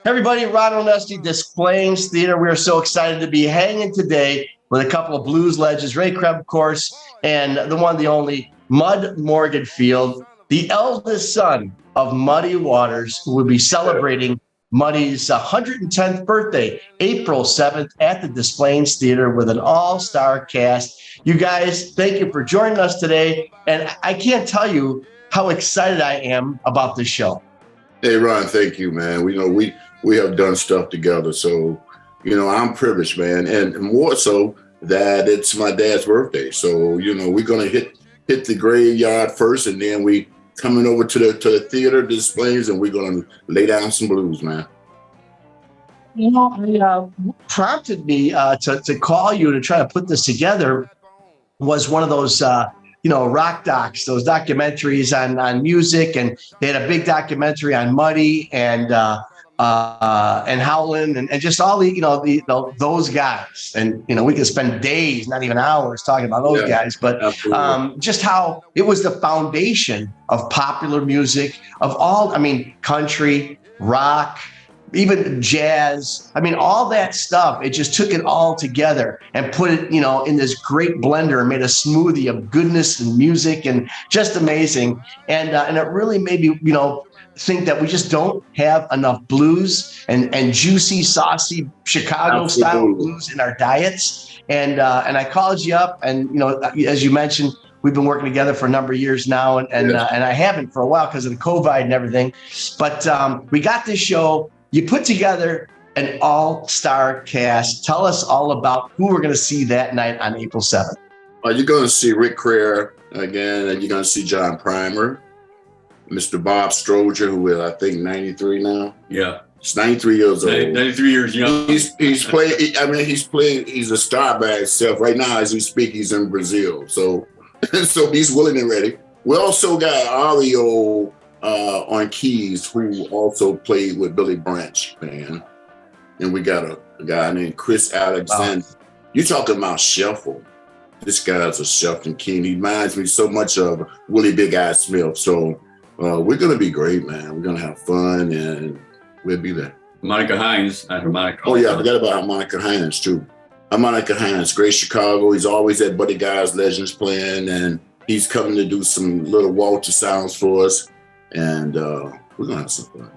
Everybody, Ron Onesti, Des Plaines Theater. We are so excited to be hanging today with a couple of blues legends, Ray Kreb, of course, and the one, the only, Mud Morganfield, the eldest son of Muddy Waters, who will be celebrating Muddy's 110th birthday, April 7th, at the Des Plaines Theater with an all-star cast. You guys, thank you for joining us today, and I can't tell you how excited I am about this show. Hey, Ron, thank you, man. We have done stuff together, so I'm privileged, man, and more so that it's my dad's birthday. So we're gonna hit the graveyard first, and then we coming over to the theater displays, and we're gonna lay down some blues, man. What prompted me to call you to try to put this together was one of those rock docs, those documentaries on music, and they had a big documentary on Muddy and Howlin' and just all those guys. And we could spend days, not even hours, talking about those guys, but just how it was the foundation of popular music, of all, country, rock, even jazz. All that stuff, it just took it all together and put it, in this great blender and made a smoothie of goodness and music and just amazing. And it really made me, think that we just don't have enough blues and juicy, saucy Chicago style blues in our diets. And I called you up, and as you mentioned, we've been working together for a number of years now, and I haven't for a while because of the COVID and everything. But we got this show. You put together an all-star cast. Tell us all about who we're going to see that night on April 7th. You're going to see Rick Crair again, and you're going to see John Primer, Mr. Bob Stroger, who is, I think, 93 now. Yeah. He's 93 years old. 93 years young. He's playing, he's a star by himself. Right now, as we speak, he's in Brazil. So he's willing and ready. We also got Ario on keys, who also played with Billy Branch, man. And we got a guy named Chris Alexander. Wow. You talking about shuffle. This guy's a shuffling king. He reminds me so much of Willie Big Eye Smith. So we're going to be great, man. We're going to have fun, and we'll be there. Monica Hines. Oh, yeah, I forgot about Harmonica Hines, too. Harmonica Hines, great Chicago. He's always at Buddy Guy's Legends playing, and he's coming to do some little Walter sounds for us. And we're going to have some fun.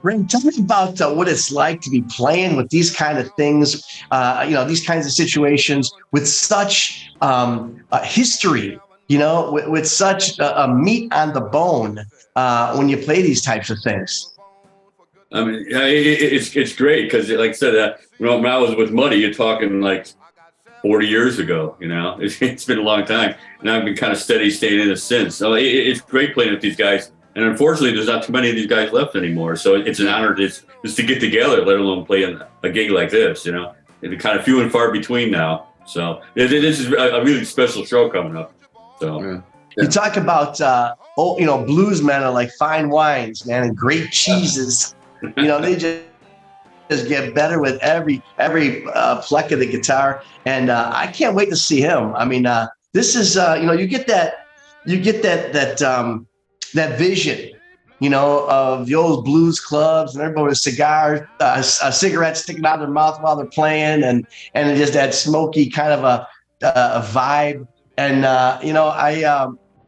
Ray, tell me about what it's like to be playing with these kind of things, these kinds of situations with such history, with such meat on the bone when you play these types of things. It's great because, like I said, when I was with Muddy, you're talking like 40 years ago, it's been a long time, and I've been kind of steady staying in it since. So it's great playing with these guys, and unfortunately, there's not too many of these guys left anymore. So it's an honor just to get together, let alone play a gig like this. It's kind of few and far between now. So this is a really special show coming up. So you talk about blues men are like fine wines, man, and great cheeses. They just get better with every pluck of the guitar, and I can't wait to see him. This is you get that vision, of the old blues clubs and everybody with cigars, a cigarette sticking out of their mouth while they're playing, and just that smoky kind of a vibe, and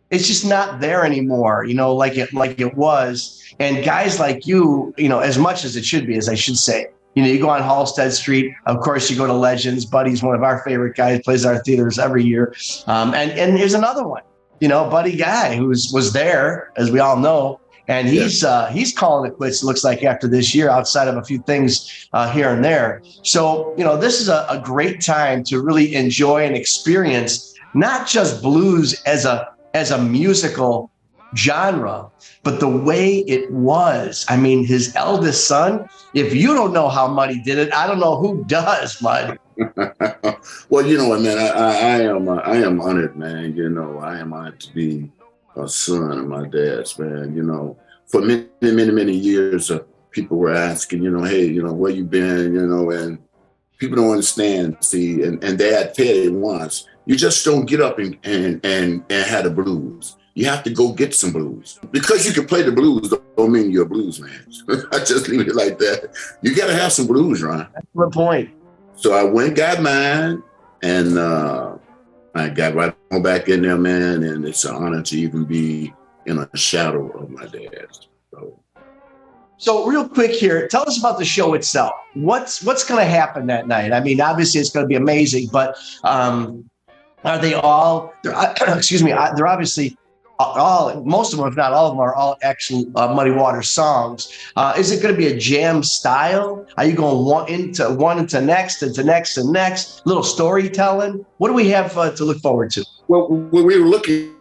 it's just not there anymore, like it was. And guys like you, as much as it should be, as I should say, you go on Halstead Street. Of course, you go to Legends. Buddy's one of our favorite guys, plays our theaters every year. And here's another one, Buddy Guy, who was there, as we all know. And he's calling it quits, it looks like, after this year, outside of a few things here and there. So, this is a great time to really enjoy and experience not just blues as a musical genre, but the way it was. His eldest son, if you don't know how Muddy did it, I don't know who does, Mud. Well, you know what, man, I am honored, man. I am honored to be a son of my dad's, man. For many years, people were asking, hey, where you been, and people don't understand. See, and Dad said it once, you just don't get up and have the blues. you have to go get some blues. Because you can play the blues don't mean you're a blues man. I just leave it like that. You got to have some blues, Ron. That's the point. So I went and got mine, and I got right on back in there, man, and it's an honor to even be in a shadow of my dad. So real quick here, tell us about the show itself. What's going to happen that night? I mean, obviously it's going to be amazing, but are they all, excuse me, they're obviously all, most of them, if not all of them, are all actual Muddy Waters songs. Is it going to be a jam style? Are you going one into next, into next and next? Little storytelling? What do we have to look forward to? Well, we were looking,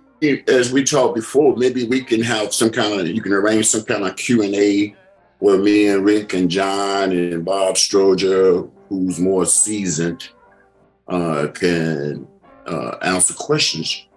as we talked before, maybe we can have some kind of, you can arrange some kind of Q&A where me and Rick and John and Bob Stroger, who's more seasoned, can answer questions,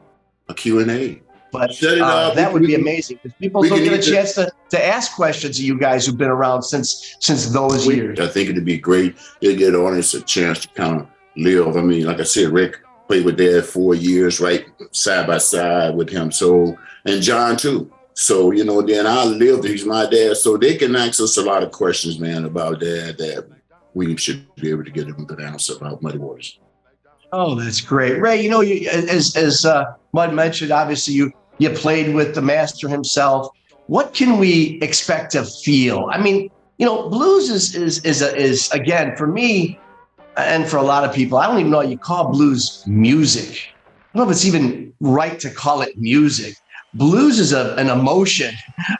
a Q&A. But that would be amazing because people don't get a chance to ask questions of you guys who've been around since those years. I think it'd be great. It'd get audience a chance to kind of live. I mean, like I said, Rick played with Dad 4 years, right, side by side with him. So, and John too. So, you know, then I lived, he's my dad. So they can ask us a lot of questions, man, about Dad that we should be able to get them a good answer about Muddy Waters. Oh, that's great. Ray, you know, as Mud mentioned, obviously you played with the master himself. What can we expect to feel? I mean, you know, blues is again, for me and for a lot of people, I don't even know you call blues music. I don't know if it's even right to call it music. Blues is an emotion.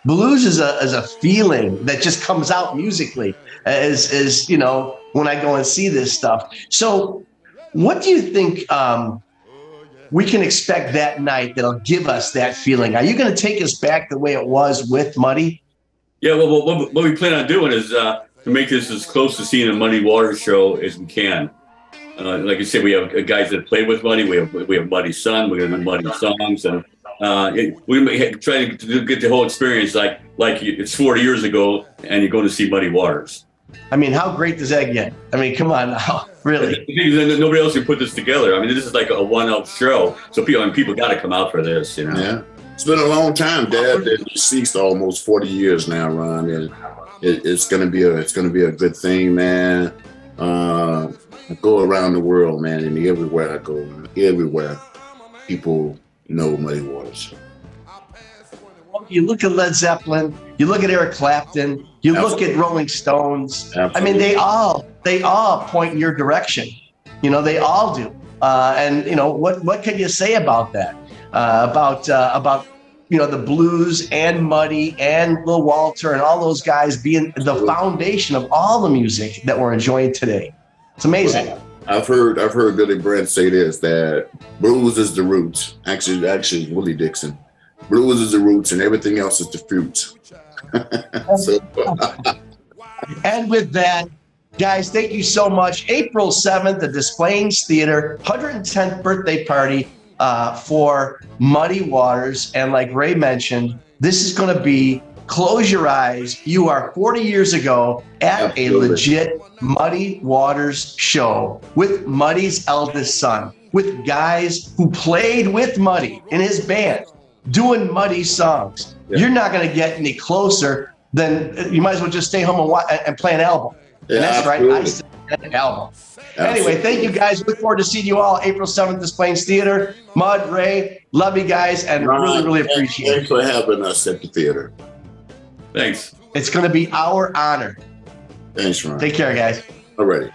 Blues is a feeling that just comes out musically as you know, when I go and see this stuff. So what do you think we can expect that night that'll give us that feeling? Are you going to take us back the way it was with Muddy? Yeah, well, what we plan on doing is to make this as close to seeing a Muddy Waters show as we can. Like I said, we have guys that play with Muddy. We have Muddy's son. We're going to do Muddy songs, and we try to get the whole experience like it's 40 years ago, and you're going to see Muddy Waters. I mean, how great does that get? I mean, come on now, really. Nobody else can put this together. I mean, this is like a one-off show, so people got to come out for this, you know. Yeah, it's been a long time. Dad been deceased almost 40 years now, Ron. And it's gonna be a good thing, man. I go around the world, man, and everywhere I go, everywhere, people know Muddy Waters. You look at Led Zeppelin, you look at Eric Clapton, you look at Rolling Stones. Absolutely. I mean, they all point in your direction. You know, they all do. And you know, what can you say about that? About you know, the blues and Muddy and Lil Walter and all those guys being the foundation of all the music that we're enjoying today. It's amazing. Well, I've heard Billy Brent say this, that blues is the roots. Actually, Willie Dixon. Blues is the roots and everything else is the fruits. And with that, guys, thank you so much. April 7th, the Des Plaines Theater, 110th birthday party for Muddy Waters. And like Ray mentioned, this is going to be, close your eyes, you are 40 years ago at a legit Muddy Waters show with Muddy's eldest son, with guys who played with Muddy in his band, doing Muddy songs. Yeah. You're not going to get any closer than, you might as well just stay home and play an album. Yeah, and that's absolutely right. I said an album. Absolutely. Anyway, thank you guys. Look forward to seeing you all April 7th, Des Plaines Theater. Mud, Ray, love you guys, and Ron, really appreciate it. Thanks for having us at the theater. Thanks. It's going to be our honor. Thanks, Ron. Take care, guys. All righty.